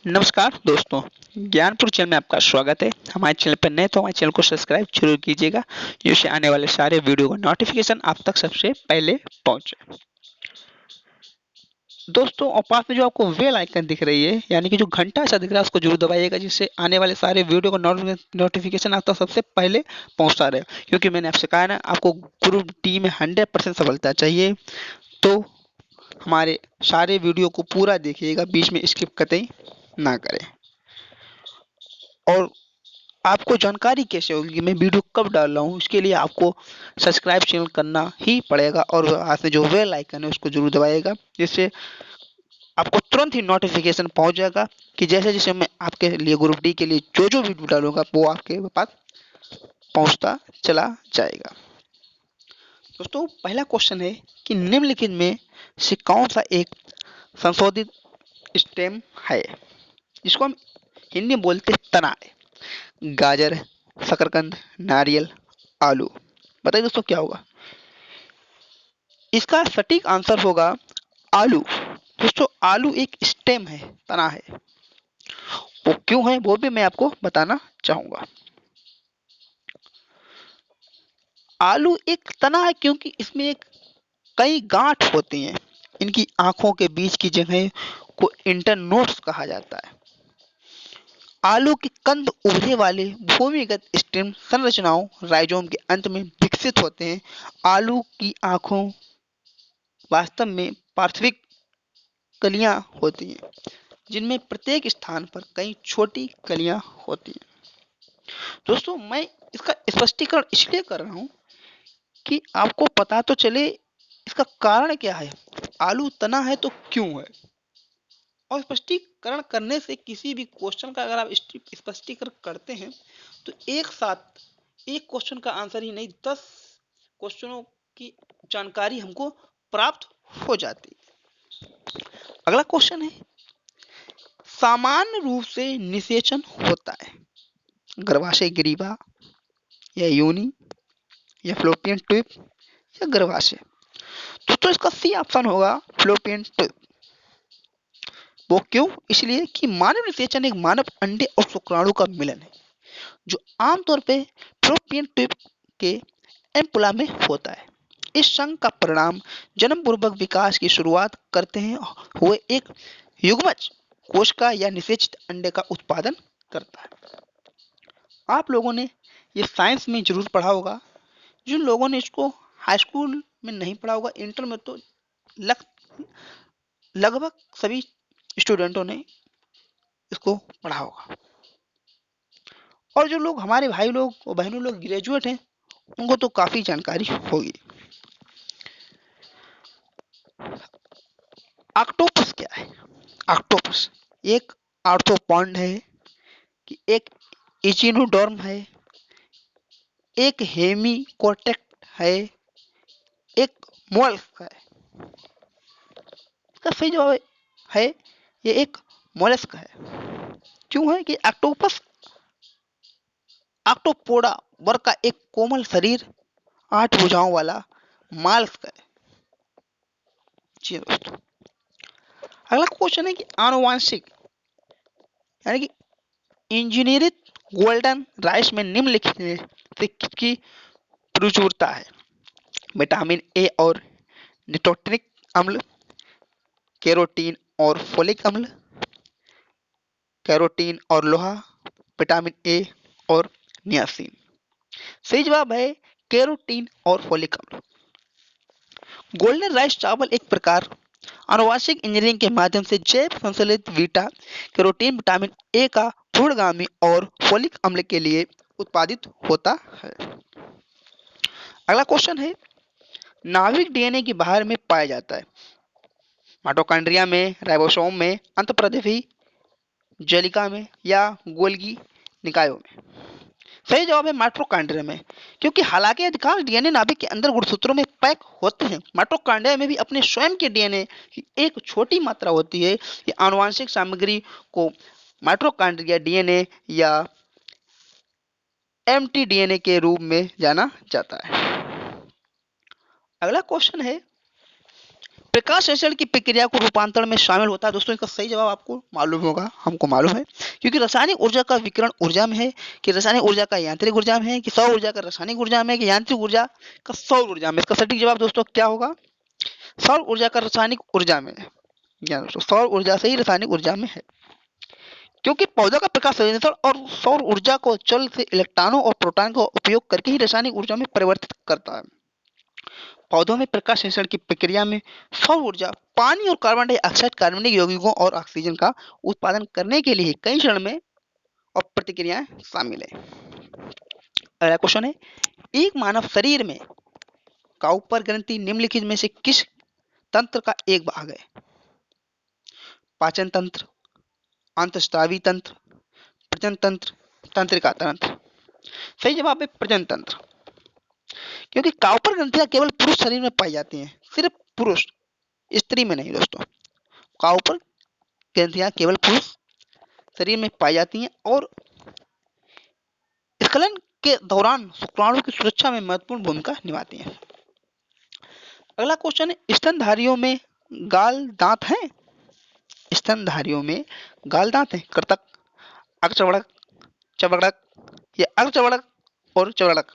नमस्कार दोस्तों, ज्ञानपुर चैनल में आपका स्वागत है। हमारे चैनल पर नए तो हमारे चैनल को सब्सक्राइब जरूर कीजिएगा, जिससे आने वाले सारे वीडियो का नोटिफिकेशन आप तक सबसे पहले पहुंचे। दोस्तों, और पास में जो आपको बेल आइकन दिख रही है, यानी कि जो घंटा सा दिख रहा है, उसको जरूर दबाइएगा, जिससे आने वाले सारे वीडियो का नोटिफिकेशन आप तक सबसे पहले पहुंचता रहे। क्योंकि मैंने आपसे कहा ना, आपको ग्रुप डी में 100% सफलता चाहिए, तो हमारे सारे वीडियो को पूरा देखिएगा, बीच में स्किप कतई ना करें। और आपको जानकारी कैसे होगी मैं वीडियो कब डाल रहा हूँ, इसके लिए आपको सब्सक्राइब चैनल करना ही पड़ेगा और हाथ में जो बेल आइकन है उसको जरूर दबाइएगा, जिससे आपको तुरंत ही नोटिफिकेशन पहुंच जाएगा कि जैसे जैसे मैं आपके लिए ग्रुप डी के लिए जो जो वीडियो डालूंगा वो आपके पास पहुंचता चला जाएगा। दोस्तों, पहला क्वेश्चन है कि निम्नलिखित में से कौन सा एक संशोधित स्टेम है, जिसको हम हिंदी में बोलते हैं तना है? गाजर, शकरकंद, नारियल, आलू। बताइए दोस्तों, क्या होगा इसका सटीक आंसर? होगा आलू। दोस्तों, आलू एक स्टेम है, तना है। वो क्यों है वो भी मैं आपको बताना चाहूंगा। आलू एक तना है क्योंकि इसमें एक कई गांठ होती हैं। इनकी आंखों के बीच की जगह को इंटरनोड्स कहा जाता है। आलू के कंद उभरे वाले भूमिगत स्टेम संरचनाओं राइजोम के अंत में विकसित होते हैं। आलू की आंखों वास्तव में पार्श्विक कलियां होती हैं, जिनमें प्रत्येक स्थान पर कई छोटी कलियां होती हैं। दोस्तों, मैं इसका स्पष्टीकरण इसलिए कर रहा हूं कि आपको पता तो चले इसका कारण क्या है। आलू तना है तो क्यों है, और स्पष्टीकरण करने से किसी भी क्वेश्चन का अगर आप स्पष्टीकरण करते हैं तो एक साथ एक क्वेश्चन का आंसर ही नहीं, 10 क्वेश्चनों की जानकारी हमको प्राप्त हो जाती है। अगला क्वेश्चन है, सामान्य रूप से निषेचन होता है गर्भाशय ग्रीवा या योनि या फ्लोपियन ट्यूब या गर्भाशय। तो इसका सी ऑप्शन होगा फ्लोपियन ट्यूब। वो क्यों? इसलिए कि मानव निषेचन एक मानव अंडे और शुक्राणु का मिलन है, जो आमतौर पे फ्लोपियन ट्यूब के एम्पुला में होता है। इस संघ का परिणाम जन्म पूर्वक विकास की शुरुआत करते हैं हुए एक युग्मज कोशिका या निषेचित अंडे का उत्पादन करता है। आप लोगों ने ये साइंस में जरूर पढ़ा होगा। जिन लोगों ने इसको हाई स्कूल में नहीं पढ़ा होगा, इंटर में तो लग लगभग सभी स्टूडेंटों ने इसको पढ़ा होगा। और जो लोग हमारे भाई लोग और बहनों लोग ग्रेजुएट हैं, उनको तो काफी जानकारी होगी। ऑक्टोपस क्या है? ऑक्टोपस एक आर्थ्रोपॉड है, कि एक इचिनोडर्म है, एक हेमिकोटेक्ट है, एक मोलस्क है। इसका सही जवाब है ये एक मोलस्क है। क्यों है कि ऑक्टोपस ऑक्टोपोडा वर्ग का एक कोमल शरीर 8 भुजाओं वाला मालस्क है। जी दोस्तों, अगला क्वेश्चन है कि आनुवांशिक यानी कि इंजीनियरिंग गोल्डन राइस में निम्नलिखित में से किसकी प्रचुरता है? विटामिन ए और निकोटिनिक अम्ल, कैरोटीन और फोलिक अम्ल, कैरोटीन और लोहा, विटामिन ए और नियासिन। सही जवाब है कैरोटीन और फोलिक अम्ल। गोल्डन राइस चावल एक प्रकार आनुवांशिक इंजीनियरिंग के माध्यम से जैव संश्लेषित बीटा कैरोटीन विटामिन ए का पूर्णगामी और फोलिक अम्ल के लिए उत्पादित होता है। अगला क्वेश्चन है, नाभिक डीएनए के बाहर में पाया जाता है? माइटोकॉन्ड्रिया में, राइबोसोम में, अंतःप्रादेशिक जलिका में या गोल्गी निकायों में? सही जवाब है माइटोकॉन्ड्रिया में, क्योंकि हालांकि अधिकांश डीएनए नाभिक के अंदर गुणसूत्रों में पैक होते हैं, माइटोकॉन्ड्रिया में भी अपने स्वयं के डीएनए की एक छोटी मात्रा होती है। ये आनुवंशिक सामग्री को माइटोकॉन्ड्रिया डीएनए या एमटीडीएनए के रूप में जाना जाता है। अगला क्वेश्चन है, प्रकाश संश्लेषण की प्रक्रिया को रूपांतरण में शामिल होता है। दोस्तों इसका सही जवाब आपको मालूम होगा, हमको मालूम है, क्योंकि रासायनिक ऊर्जा का विकिरण ऊर्जा में है कि रासायनिक ऊर्जा का यांत्रिक ऊर्जा में है कि सौर ऊर्जा का रासायनिक ऊर्जा में है कि यांत्रिक ऊर्जा का सौर ऊर्जा में। इसका सटीक जवाब दोस्तों क्या होगा? सौर ऊर्जा का रासायनिक ऊर्जा में है। दोस्तों सौर ऊर्जा से ही रासायनिक ऊर्जा में है, क्योंकि पौधों का प्रकाश संश्लेषण और सौर ऊर्जा को जल से इलेक्ट्रॉनों और प्रोटॉन का उपयोग करके ही रासायनिक ऊर्जा में परिवर्तित करता है। पौधों में प्रकाश संश्लेषण की प्रक्रिया में सौर ऊर्जा पानी और कार्बन डाइऑक्साइड कार्बनिक यौगिकों और ऑक्सीजन का उत्पादन करने के लिए कई चरण में और प्रतिक्रियाएं शामिल है। अगला क्वेश्चन है, एक मानव शरीर में काउपर ग्रंथि निम्नलिखित में से किस तंत्र का एक भाग है? पाचन तंत्र, अंतःस्रावी तंत्र, प्रजनन तंत्र, तंत्रिका तंत्र। सही जवाब है प्रजनन तंत्र, क्योंकि काउपर ग्रंथियां केवल पुरुष शरीर में पाई जाती हैं, सिर्फ पुरुष, स्त्री में नहीं। दोस्तों काउपर ग्रंथियां केवल पुरुष शरीर में पाई जाती हैं और स्खलन के दौरान शुक्राणु की सुरक्षा में महत्वपूर्ण भूमिका निभाती हैं। अगला क्वेश्चन है, स्तनधारियों में गाल दांत हैं? स्तनधारियों में गाल दांत हैं? कृतक, अग्रचर्वणक, चर्वणक या अग्रचर्वणक और चर्वणक?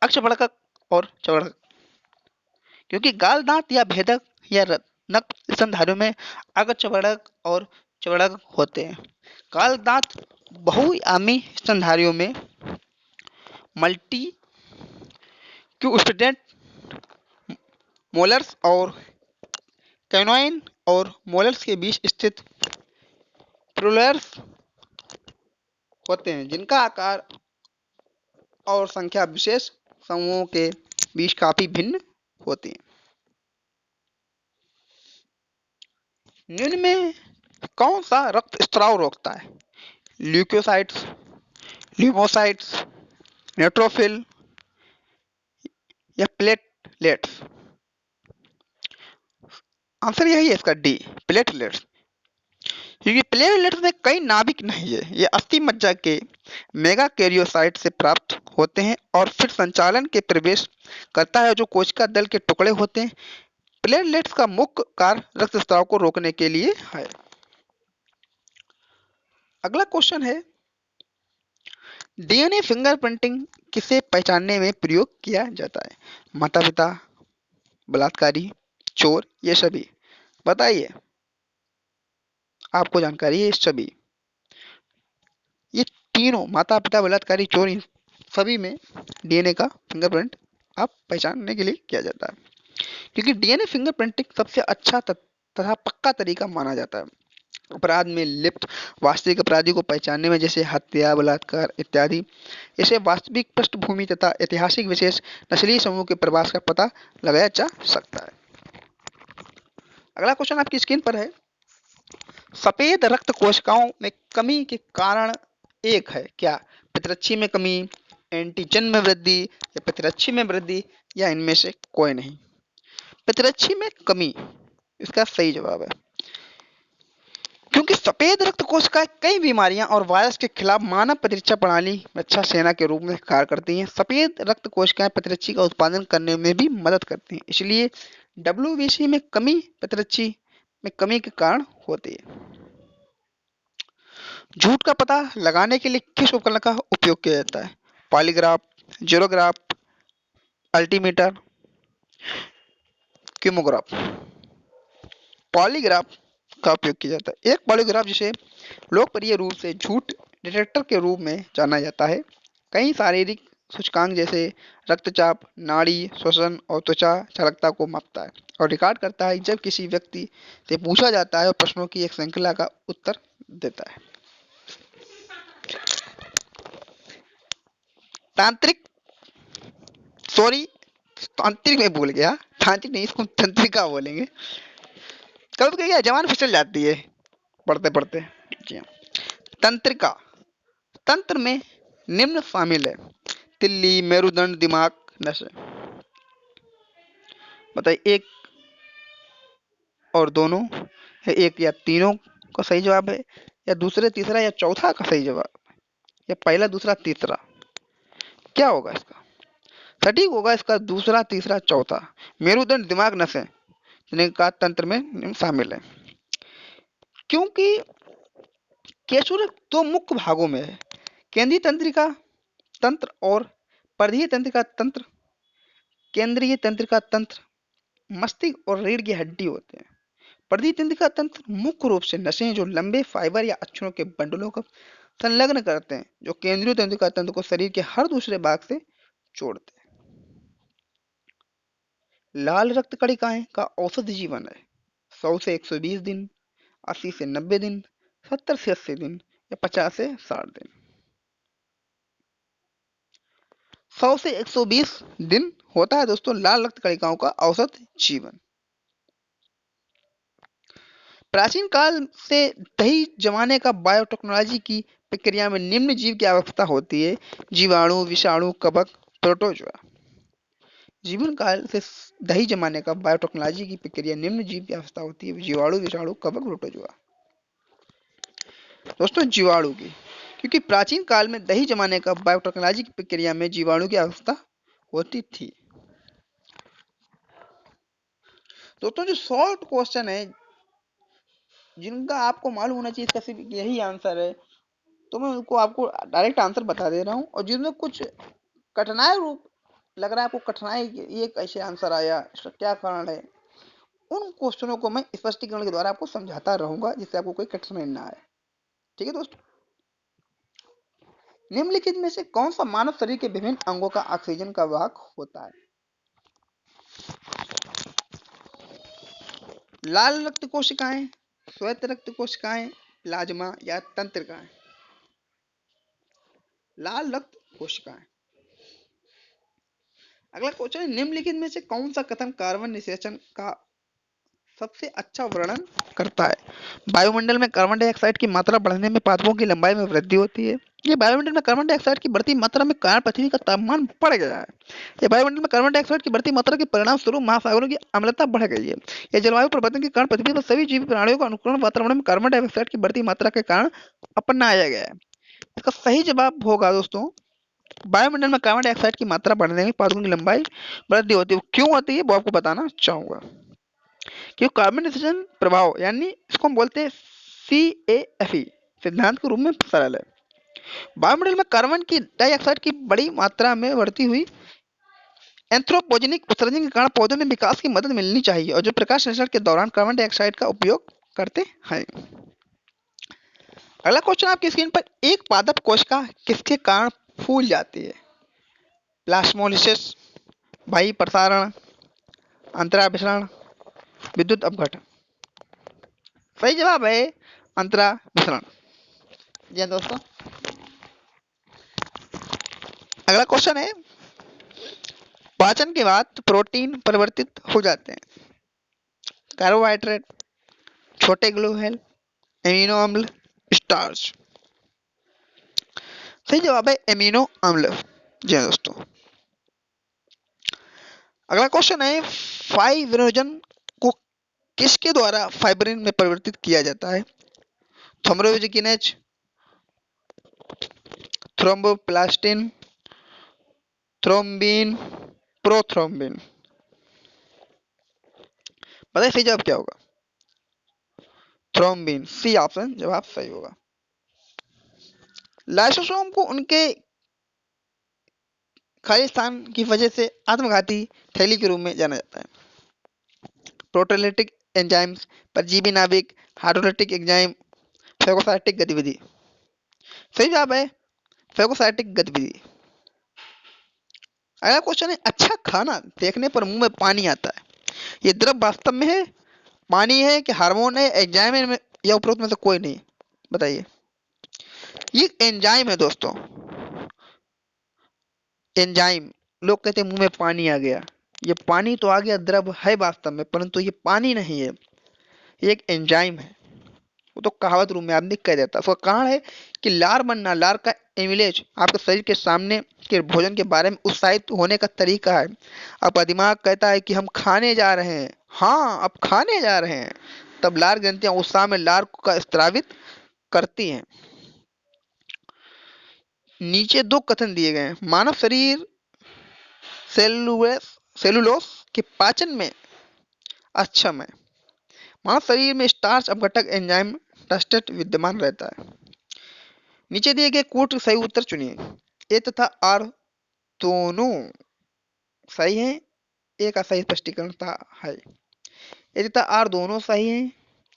अग्रचर्वणक और चर्वणक, क्योंकि गाल दांत या भेदक या नक स्तनधारियों में अग्रचर्वणक और चर्वणक होते हैं। गाल दांत बहुआयामी स्तनधारियों में मल्टी क्यूस्पिडेंट मोलर्स और कैनोइन और मोलर्स के बीच स्थित प्रोलर्स होते हैं, जिनका आकार और संख्या विशेष समूहों के बीच काफी भिन्न होती है। निम्न में कौन सा रक्त स्त्राव रोकता है? ल्यूकोसाइट्स, ल्यूमोसाइट्स, न्यूट्रोफिल या प्लेटलेट्स? आंसर यही है इसका डी, प्लेटलेट्स, क्योंकि प्लेटलेट्स में कई नाभिक नहीं है, ये अस्थि मज्जा के मेगाकैरियोसाइट से प्राप्त होते हैं और फिर संचालन के प्रवेश करता है जो कोशिका दल के टुकड़े होते हैं। प्लेटलेट्स का मुख्य कार्य रक्तस्राव को रोकने के लिए है। अगला क्वेश्चन है, डीएनए फिंगरप्रिंटिंग किसे पहचानने में प्रयोग किया जाता है? माता पिता, बलात्कारी, चोर, ये सभी? बताइए, आपको जानकारी है इस सभी, ये तीनों माता पिता, बलात्कारी, चोर, इन सभी में डीएनए का फिंगरप्रिंट आप पहचानने के लिए किया जाता है, क्योंकि डीएनए फिंगरप्रिंटिंग सबसे अच्छा तथा पक्का तरीका माना जाता है अपराध में लिप्त वास्तविक अपराधी को पहचानने में, जैसे हत्या, बलात्कार इत्यादि। इसे वास्तविक पृष्ठभूमि तथा ऐतिहासिक विशेष नस्लीय समूह के प्रवास का पता लगाया जा सकता है। अगला क्वेश्चन आपकी स्क्रीन पर है, सफेद रक्त कोशिकाओं में कमी के कारण एक है क्या? प्रतिरक्षी में कमी, एंटीजन में वृद्धि या प्रतिरक्षी में वृद्धि या इनमें से कोई नहीं? प्रतिरक्षी में कमी इसका सही जवाब है, क्योंकि सफेद रक्त कोशिकाएं कई बीमारियां और वायरस के खिलाफ मानव प्रतिरक्षा प्रणाली में अच्छा सेना के रूप में कार्य करती हैं। सफेद रक्त कोशिकाएं प्रतिरक्षी का उत्पादन करने में भी मदद करती हैं, इसलिए डब्ल्यूबीसी में कमी प्रतिरक्षी में कमी के कारण होती है। झूठ का पता लगाने के लिए किस उपकरण का उपयोग किया जाता है? Polygraph, xerograph, altimeter, kymograph? Polygraph का उपयोग किया जाता है। एक पॉलीग्राफ, जिसे लोकप्रिय रूप से झूठ डिटेक्टर के रूप में जाना जाता है, कई शारीरिक सूचकांक जैसे रक्तचाप, नाड़ी, श्वसन और त्वचा चालकता को मापता है और रिकॉर्ड करता है। जब किसी व्यक्ति से पूछा जाता है और प्रश्नों की एक श्रृंखला का उत्तर देता है। तांत्रिक, सॉरी तांत्रिक में भूल गया, तांत्रिक नहीं, इसको तंत्रिका बोलेंगे। कभी कभी जवान फिसल जाती है पढ़ते पढ़ते। तंत्रिका, तंत्र में निम्न शामिल है: तिल्ली, मेरुदंड, दिमाग, नसें। बताइए, एक और दोनों है, एक या तीनों का सही जवाब है, या दूसरे, तीसरा या चौथा का सही जवाब, या पहला, दूसरा, तीसरा? क्या होगा इसका? सटीक होगा इसका दूसरा, तीसरा, चौथा। मेरुदंड दिमाग नसें का तंत्र में शामिल है, क्योंकि केशुरक दो मुख्य भागों में है, केंद्रीय तंत्रिका तंत्र और परिधीय तंत्रिका तंत्र। केंद्रीय तंत्रिका तंत्र मस्तिष्क और रीढ़ की हड्डी होते हैं। परिधीय तंत्रिका तंत्र मुख्य रूप से नसें जो लंबे फाइबर या अक्षरों के बंडलों को संलग्न करते हैं, जो केंद्रीय तंत्रिका तंत्र को शरीर के हर दूसरे भाग से जोड़ते हैं। लाल रक्त कणिकाएं का औसत जीवन है 100 से 120 दिन, 80 से 90 दिन, 70 से 80 दिन या 50 से 60 दिन। 100 से 120 दिन होता है दोस्तों लाल रक्त कणिकाओं का औसत जीवन। प्राचीन काल से दही जमाने का बायोटेक्नोलॉजी की प्रक्रिया में निम्न जीव की आवश्यकता होती है: जीवाणु, विषाणु, कवक, प्रोटोजोआ। जीवन काल से दही जमाने का बायोटेक्नोलॉजी की प्रक्रिया निम्न जीव की आवश्यकता होती है: जीवाणु, विषाणु, कवक, प्रोटोजोआ। दोस्तों जीवाणु की, क्योंकि प्राचीन काल में दही जमाने का बायोटेक्नोलॉजी की प्रक्रिया में जीवाणु की आवश्यकता होती थी। दोस्तों जो शॉर्ट क्वेश्चन है जिनका आपको मालूम होना चाहिए इसका सिर्फ यही आंसर है, तो मैं उनको आपको डायरेक्ट आंसर बता दे रहा हूँ। और जिनमें कुछ कठिनाई रूप लग रहा है आपको, कठिनाई ये कैसे आंसर आया, इसका क्या कारण है, उन क्वेश्चनों को मैं स्पष्टीकरण के द्वारा आपको समझाता रहूंगा जिससे आपको कोई कठिनाई ना आए। ठीक है दोस्तों, निम्नलिखित में से कौन सा मानव शरीर के विभिन्न अंगों का ऑक्सीजन का वाहक होता है? लाल रक्त कोशिकाएं, श्वेत रक्त कोशिकाएं, प्लाज्मा या तंत्रिकाएं? लाल रक्त कोशिकाएं। अगला क्वेश्चन है, निम्नलिखित में से कौन सा कथन कार्बन निषेचन का सबसे अच्छा वर्णन करता है? वायुमंडल में कार्बन डाइऑक्साइड की मात्रा बढ़ने में पादपों की लंबाई में वृद्धि होती है। ये वायुमंडल में कार्बन डाइऑक्साइड की बढ़ती मात्रा में कारण पृथ्वी का तापमान बढ़ गया है। ये वायुमंडल में कार्बन डाइऑक्साइड की बढ़ती मात्रा के परिणाम स्वरूप महासागरों की अम्लता बढ़ गई है। यह जलवायु परिवर्तन के कारण पृथ्वी पर सभी जीवित प्राणियों का अनुकूल वातावरण में कार्बन डाइऑक्साइड की बढ़ती मात्रा के कारण अपनाया गया है। इसका सही जवाब होगा दोस्तों, वायुमंडल में कार्बन डाइऑक्साइड की मात्रा बढ़ने में पादपों की लंबाई वृद्धि होती है। क्यों होती है वो आपको बताना चाहूंगा। क्योंकि कार्बन निषेचन प्रभाव यानी इसको हम बोलते हैं CAFE सिद्धांत के रूप में सरल है। वायुमंडल में कार्बन की डाइऑक्साइड की बड़ी मात्रा में बढ़ती हुई एंथ्रोपोजेनिक उत्सर्जन के कारण पौधों में विकास की मदद मिलनी चाहिए, और जो प्रकाश संश्लेषण के दौरान कार्बन डाइऑक्साइड का उपयोग करते हैं। अगला क्वेश्चन आपकी स्क्रीन पर, एक पादप कोशिका किसके कारण फूल जाती है? प्लास्मोलिसिस, वायु प्रसारण, अंतराभिसरण, विद्युत अपघटन? सही जवाब है अंतराभिसरण। जी हाँ दोस्तों, अगला क्वेश्चन है, पाचन के बाद प्रोटीन परिवर्तित हो जाते हैं: कार्बोहाइड्रेट, छोटे ग्लूकोज, एमिनो अम्ल, स्टार्च? सही जवाब है एमिनो अम्ल। जी हाँ दोस्तों, अगला क्वेश्चन है, फाइब्रिनोजन को किसके द्वारा फाइब्रिन में परिवर्तित किया जाता है? थ्रोम्बोकिनेज, थ्रोम्बोप्लास्टिन, थ्रोम्बिन, प्रोथ्रोम्बिन? पता है सही जवाब क्या होगा? थ्रोम्बिन, सी ऑप्शन जवाब सही होगा। लाइसोसोम को उनके खाली स्थान की वजह से आत्मघाती थैली के रूप में जाना जाता है। प्रोटीओलिटिक एंजाइम्स, परजीवी नाभिक, हाइड्रोलाइटिक एंजाइम, फैगोसाइटिक गतिविधि? सही जवाब है फैगोसाइटिक गतिविधि। अगला क्वेश्चन है, अच्छा खाना देखने पर मुंह में पानी आता है, ये द्रव वास्तव में है, पानी है कि हार्मोन है, एंजाइम है या उपरोक्त में से कोई नहीं? बताइए। ये एंजाइम है दोस्तों, एंजाइम। लोग कहते हैं मुंह में पानी आ गया, ये पानी तो आ गया, द्रव है वास्तव में, परंतु ये पानी नहीं है, ये एक एंजाइम है। वो तो कहावत रूप में आदमी कह देता है। उसका कारण है कि लार बनना, लार का इमेज आपके शरीर के सामने के भोजन के बारे में उत्साहित होने का तरीका है। आपका दिमाग कहता है कि हम खाने जा रहे हैं, हाँ अब खाने जा रहे हैं, तब लार ग्रंथियां उत्साह में लार का स्त्रावित करती हैं। नीचे दो कथन दिए गए हैं, मानव शरीर सेलुलोस के पाचन में अक्षम है। मानव शरीर में स्टार्च अपघटक एंजाइम टस्टेट विद्यमान रहता है। नीचे दिए गए कोट सही उत्तर चुनिए। ए तथा आर दोनों सही है, ए का सही स्पष्टीकरण था है। ए तथा आर दोनों सही है,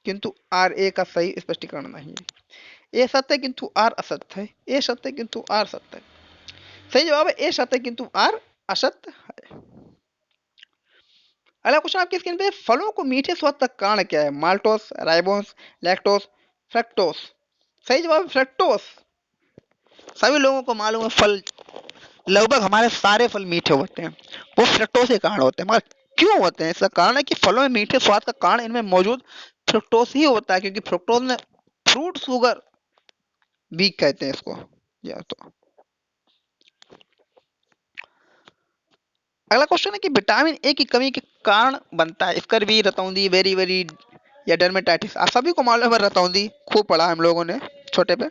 किंतु आर ए का सही स्पष्टीकरण नहीं है। ए सत्य है किंतु आर असत्य है, ए सत्य है किंतु आर सत्य है। सही जवाब है ए सत्य है किंतु आर असत्य है। अगला क्वेश्चन आपकी स्क्रीन पे, फलों को मीठे स्वाद का कारण क्या है? Maltose, ribose, lactose, fructose. सही जवाब फ्रक्टोस। सभी लोगों को मालूम है फल, लगभग हमारे सारे फल मीठे होते हैं, वो फ्रक्टोस के कारण होते हैं। मगर क्यों होते हैं? इसका कारण है कि फलों में मीठे स्वाद का कारण इनमें मौजूद फ्रक्टोस ही होता है, क्योंकि फ्रक्टोस में फ्रूट शुगर भी कहते हैं इसको। या तो अगला क्वेश्चन है कि विटामिन ए की कमी के कारण बनता है स्कर्वी, रतौंधी, वेरी वेरी या डर्मेटाइटिस। आप सभी को मालूम है रतौंधी, खूब पढ़ा हम लोगों ने छोटे पे।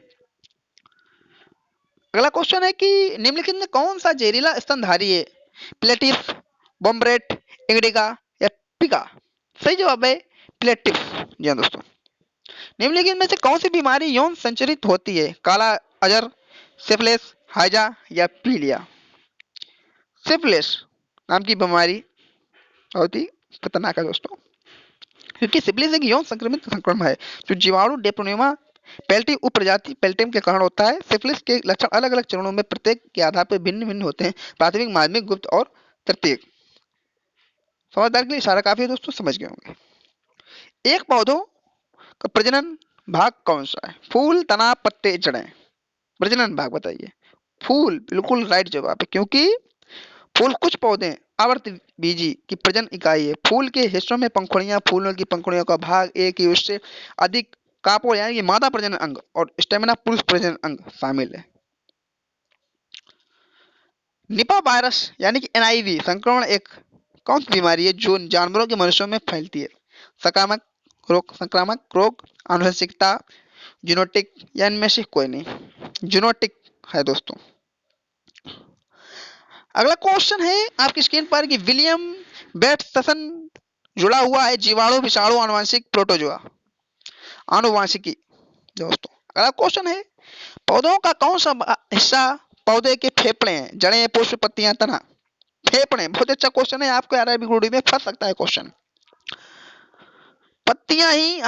अगला क्वेश्चन है कि निम्नलिखित में कौन सा जहरीला स्तनधारी है? प्लेटिस, बॉम्ब्रेट, इंडिका या पिका। सही जवाब है प्लेटिस। जी हाँ दोस्तों, निम्नलिखित में से कौन सी बीमारी यौन संचरित होती है? काला अजर, सिफिलिस, हैजा या पीलिया। सिफिलिस नाम की बीमारी बहुत ही खतरनाक है दोस्तों, क्योंकि सिफिलिस एक यौन संक्रमित संक्रमण है जो जीवाणु डेप्रोनिमा पेल्टी उपप्रजाति पेल्टियम के कारण होता है। सिफिलिस के लक्षण अलग अलग चरणों में प्रत्येक के आधार पर भिन्न भिन्न होते हैं, प्राथमिक, माध्यमिक, गुप्त और तृतीयक। समझदार के लिए इशारा काफी है दोस्तों, समझ गए होंगे। एक पौधों का प्रजनन भाग कौन सा है? फूल, तना, पत्ते, जड़ें। प्रजनन भाग बताइए। फूल बिल्कुल राइट जवाब है, क्योंकि फूल कुछ पौधे आवर्त बीजी की प्रजनन इकाई है। फूल के हिस्सों में पंखुड़ियां, फूलों की पंखुड़ियों का भाग एक ही उससे अधिक कापोर यानी कि मादा प्रजनन अंग और स्टेमिना पुरुष प्रजनन अंग शामिल है। निपा वायरस यानी कि एनआईवी संक्रमण एक कौन सी बीमारी है जो जानवरों के मनुष्यों में फैलती है? संक्रामक रोग, आनुवंशिकता, जीनोटिक या इनमें से कोई नहीं। जीनोटिक है दोस्तों। अगला क्वेश्चन है आपकी स्क्रीन पर कि विलियम बेटसन जुड़ा हुआ है जीवाणु, विषाणु, आनुवंशिक, प्रोटोजोआ। आनुवंशिकी दोस्तों। अगला क्वेश्चन है पौधों का कौन सा हिस्सा पौधे के फेफड़े हैं? जड़ें, पुष्प, पत्तियां, तना। फेफड़े बहुत अच्छा क्वेश्चन है, आपको आरआरबी ग्रुप डी में फंस सकता है क्वेश्चन। पत्तियां ही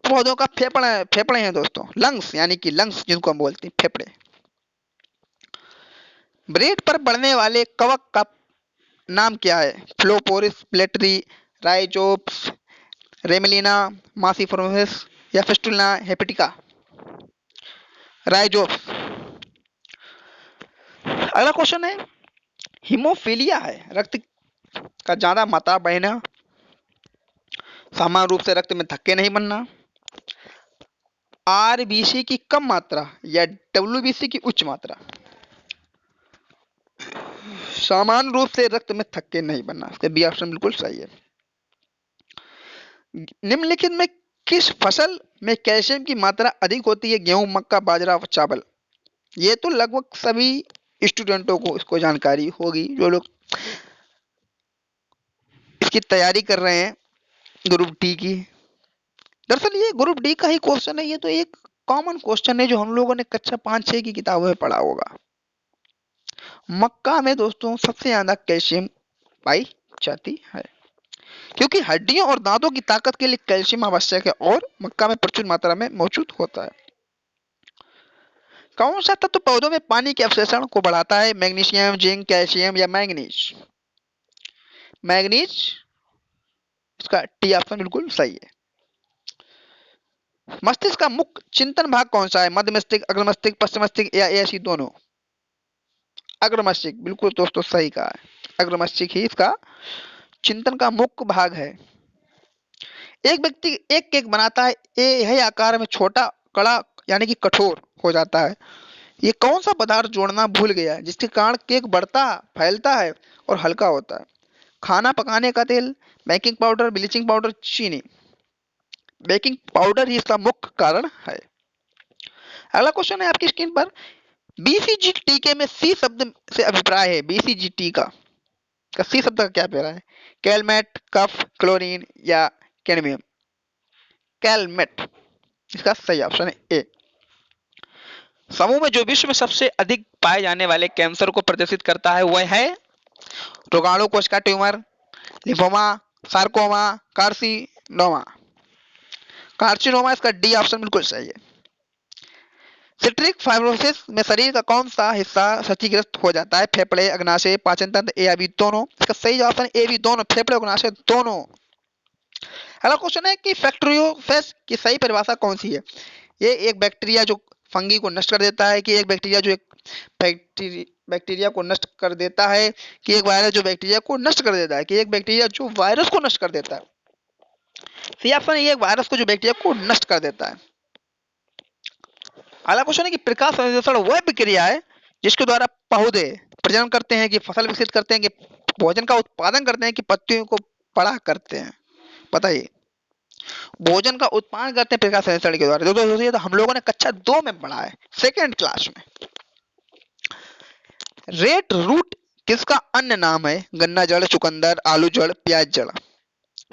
पौधों का फेफड़े हैं दोस्तों। लंग्स यानी कि लंग्स जिनको हम बोलते हैं, फेफड़े। ब्रेड पर बढ़ने वाले कवक का नाम क्या है? फ्लोपोरिस, प्लेटरी, राइजोप्स, रेमेलिना, मासीफोरस या फिस्टुला हेपेटिका। राइजोप्स। अगला क्वेश्चन है हीमोफीलिया है रक्त का ज्यादा मात्रा बहना, सामान्य रूप से रक्त में धक्के नहीं बनना, आरबीसी की कम मात्रा या डब्ल्यूबीसी की उच्च मात्रा। सामान्य रूप से रक्त में थक्के नहीं बनना, इसका बी ऑप्शन बिल्कुल सही है। निम्नलिखित में किस फसल में कैल्शियम की मात्रा अधिक होती है? गेहूं, मक्का, बाजरा, चावल। ये तो लगभग सभी स्टूडेंटों को इसको जानकारी होगी जो लोग इसकी तैयारी कर रहे हैं ग्रुप डी की। दरअसल ये ग्रुप डी का ही क्वेश्चन है, ये तो एक कॉमन क्वेश्चन है जो हम लोगों ने कक्षा 5-6 की किताबों में पढ़ा होगा। मक्का में दोस्तों सबसे ज्यादा कैल्शियम पाई जाती है, क्योंकि हड्डियों और दांतों की ताकत के लिए कैल्शियम आवश्यक है और मक्का में प्रचुर मात्रा में मौजूद होता है। कौन सा तत्व पौधों में पानी के अवशोषण को बढ़ाता है? मैग्नीशियम, जिंक, कैल्शियम या मैंगनीज। मैंगनीज, इसका टी ऑप्शन बिल्कुल सही है। मस्तिष्क का मुख्य चिंतन भाग कौन सा है? मध्य मस्तिष्क, अग्र मस्तिष्क, पश्चिम मस्तिष्क या ऐसी दोनों। अग्र मस्तिष्क बिल्कुल दोस्तों सही कहा है, अग्र मस्तिष्क ही इसका चिंतन का मुख्य भाग है। एक व्यक्ति एक केक बनाता है, यह आकार में छोटा, कड़ा यानी कि कठोर हो जाता है। ये कौन सा पदार्थ जोड़ना भूल गया है जिसके कारण केक बढ़ता, फैलता है और हल्का होता है? खाना पकाने का तेल, बेकिंग पाउडर, ब्लीचिंग पाउडर, चीनी। बेकिंग पाउडर ही इसका मुख्य कारण है। अगला क्वेश्चन है आपकी स्क्रीन पर, बीसीजी टीके में सी शब्द से अभिप्राय है? बीसीजी टी का का सी शब्द का क्या पेरा है? कैलमेट, कफ, क्लोरीन या कैडमियम? कैलमेट इसका सही ऑप्शन है ए। समूह में जो विश्व में सबसे अधिक पाए जाने वाले कैंसर को प्रदर्शित करता है वह है रोगाणु कोशिका tumour, lymphoma, sarcoma, carcinoma. Carcinoma इसका डी ऑप्शन बिल्कुल सही है। सिस्टिक फाइब्रोसिस में शरीर का कौन सा हिस्सा क्षतिग्रस्त हो जाता है? फेफड़े, अग्नाशय, पाचन तंत्र, ए या बी दोनों? इसका सही ऑप्शन ए बी दोनों, फेफड़े अग्नाशय दोनों। अगला क्वेश्चन है कि फैक्टोरियोफेज की सही परिभाषा कौन सी है? ये एक बैक्टीरिया जो फंगी को नष्ट कर देता है, कि एक बैक्टीरिया जो एक बैक्टीरिया को नष्ट कर देता है, कि एक वायरस जो बैक्टीरिया को नष्ट कर देता है, कि एक बैक्टीरिया जो वायरस को नष्ट कर देता है? सही ऑप्शन है ये, वायरस को जो बैक्टीरिया को नष्ट कर देता है। अगला क्वेश्चन है कि प्रकाश संश्लेषण वह प्रक्रिया है जिसके द्वारा पौधे प्रजनन करते हैं, कि फसल विकसित करते हैं, कि भोजन का उत्पादन करते हैं, कि पत्तियों को बड़ा करते हैं? बताइए। भोजन का उत्पादन करते हैं प्रकाश संश्लेषण के द्वारा। दोस्तों ये तो हम लोगों ने कक्षा 2 में पढ़ा है, सेकेंड क्लास में। रेड रूट किसका अन्य नाम है? गन्ना जड़, चुकंदर, आलू जड़, प्याज जड़?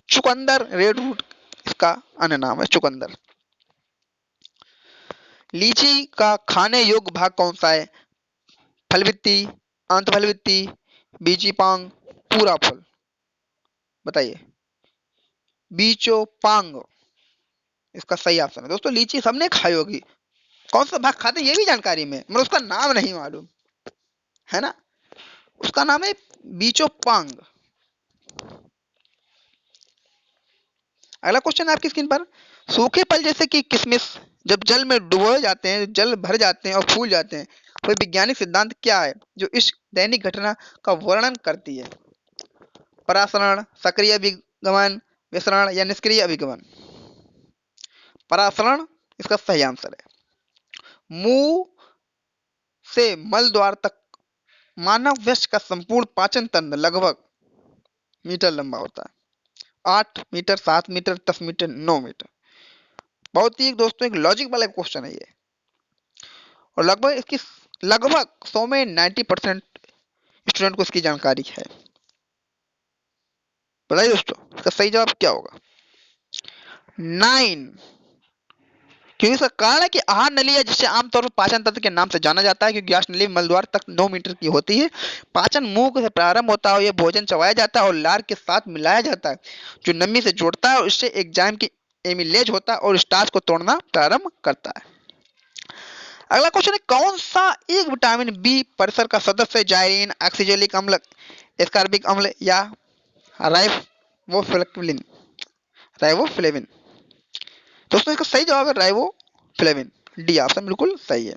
चुकंदर रेड रूट इसका अन्य नाम है, चुकंदर। लीची का खाने योग्य भाग कौन सा है? फलवित्ती, अंतफलवित्ती, बीजीपांग, पूरा फल? बताइए। बीचोपांग इसका सही ऑप्शन है। दोस्तों लीची सबने खाई होगी, कौन सा भाग खाते हैं ये भी जानकारी में, मगर उसका नाम नहीं मालूम है ना। उसका नाम है बीचोपांग। अगला क्वेश्चन है आपकी स्क्रीन पर। सूखे फल जैसे कि किशमिश जब जल में डुबोए जाते हैं, जल भर जाते हैं और फूल जाते हैं, वह वैज्ञानिक सिद्धांत क्या है जो इस दैनिक घटना का वर्णन करती है? परासरण, सक्रिय अभिगमन, विसरण या निष्क्रिय अभिगमन? परासरण इसका सही आंसर है। मुंह से मल द्वार तक मानव वयस्क का संपूर्ण पाचन तंत्र लगभग मीटर लंबा होता है। 8 मीटर, 7 मीटर, 10 मीटर, 9 मीटर? बहुत ही दोस्तों एक लॉजिक वाला क्वेश्चन है ये, और लगभग इसकी लगभग 100 में 90% स्टूडेंट को इसकी जानकारी है। बताइए दोस्तों इसका सही जवाब क्या होगा? 9। क्योंकि इसका कारण है कि आहार नली है, जिसे आमतौर पर पाचन तंत्र के नाम से जाना जाता है, क्योंकि ग्यास नली मलद्वार तक 9 मीटर की होती है। पाचन मुंह से प्रारंभ होता है और यह भोजन चबाया जाता है और लार के साथ मिलाया जाता है, जो नमी से जोड़ता है और इससे एंजाइम की एमिलेज होता है और स्टार्च को तोड़ना प्रारंभ करता है। अगला क्वेश्चन है कौन सा एक विटामिन बी परिसर का सदस्य जाइरिन, ऑक्सीजेलिक अम्ल, एस्कॉर्बिक अम्ल या राइबोफ्लेविन? राइबोफ्लेविन। दोस्तों इसका सही जवाब है राइबोफ्लेविन, डी ऑप्शन बिल्कुल सही है।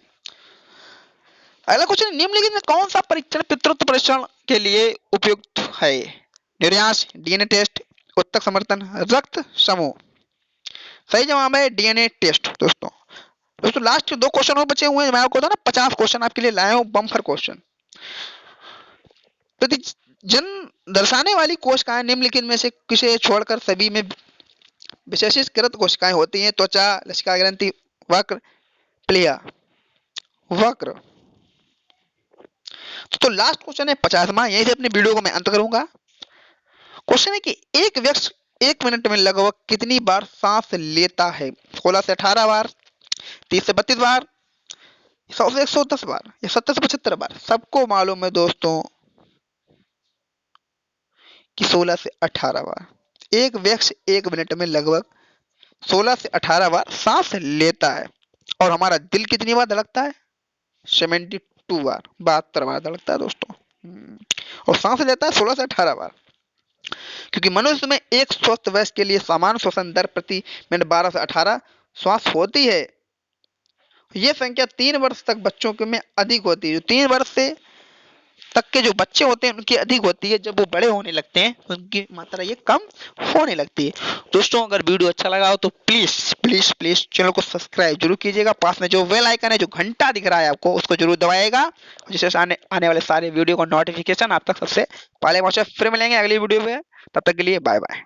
अगला क्वेश्चन, निम्नलिखित में कौन सा परीक्षण पितृत्व परीक्षण के लिए उपयुक्त है? न्यूरियांस, डीएनए टेस्ट, उत्तक समर्थन, रक्त समूह? सही जवाब है डीएनए टेस्ट। दोस्तों लास्ट के 2 क्वेश्चन और बचे हुए हैं। मैं आपको ना 50 क्वेश्चन आपके लिए लाया हूं, बम्पर क्वेश्चन। जन दर्शाने वाली कोशिकाएं निम्नलिखित में से किसे छोड़कर सभी में विशेषीकृत कोशिकाएं होती हैं? त्वचा, लसिका ग्रंथि, वक्र, प्लिया? वक्र। तो लास्ट क्वेश्चन है 50वां, यहीं से अपनी वीडियो को मैं अंत करूंगा। क्वेश्चन है कि एक व्यक्ति 1 मिनट में लगभग कितनी बार सांस लेता है? 16 से 18 बार, 30 से 32 बार, 100 से 110 बार या 70 से 75 बार? सबको मालूम है दोस्तों कि 16 से 18 बार। एक व्यक्ति 1 मिनट में लगभग 16 से 18 बार सांस लेता है, और हमारा दिल कितनी बार धड़कता है? 72 बार, 72 बार धड़कता है दोस्तों। और सांस लेता है 16 से 18 बार, क्योंकि मनुष्य में एक स्वस्थ वयस्क के लिए सामान्य श्वसन दर प्रति मिनट 12 से 18 श्वास होती है। यह संख्या 3 वर्ष तक बच्चों के में अधिक होती है। जो 3 वर्ष से तक के जो बच्चे होते हैं उनकी अधिक होती है, जब वो बड़े होने लगते हैं उनकी मात्रा ये कम होने लगती है। दोस्तों अगर वीडियो अच्छा लगा हो तो प्लीज प्लीज प्लीज चैनल को सब्सक्राइब जरूर कीजिएगा। पास में जो बेल आइकन है, जो घंटा दिख रहा है आपको, उसको जरूर दबाएगा, जिससे आने वाले सारे वीडियो को नोटिफिकेशन आप तक सबसे पहले पहुंचे। फिर मिलेंगे अगली वीडियो में, तब तक के लिए बाय बाय।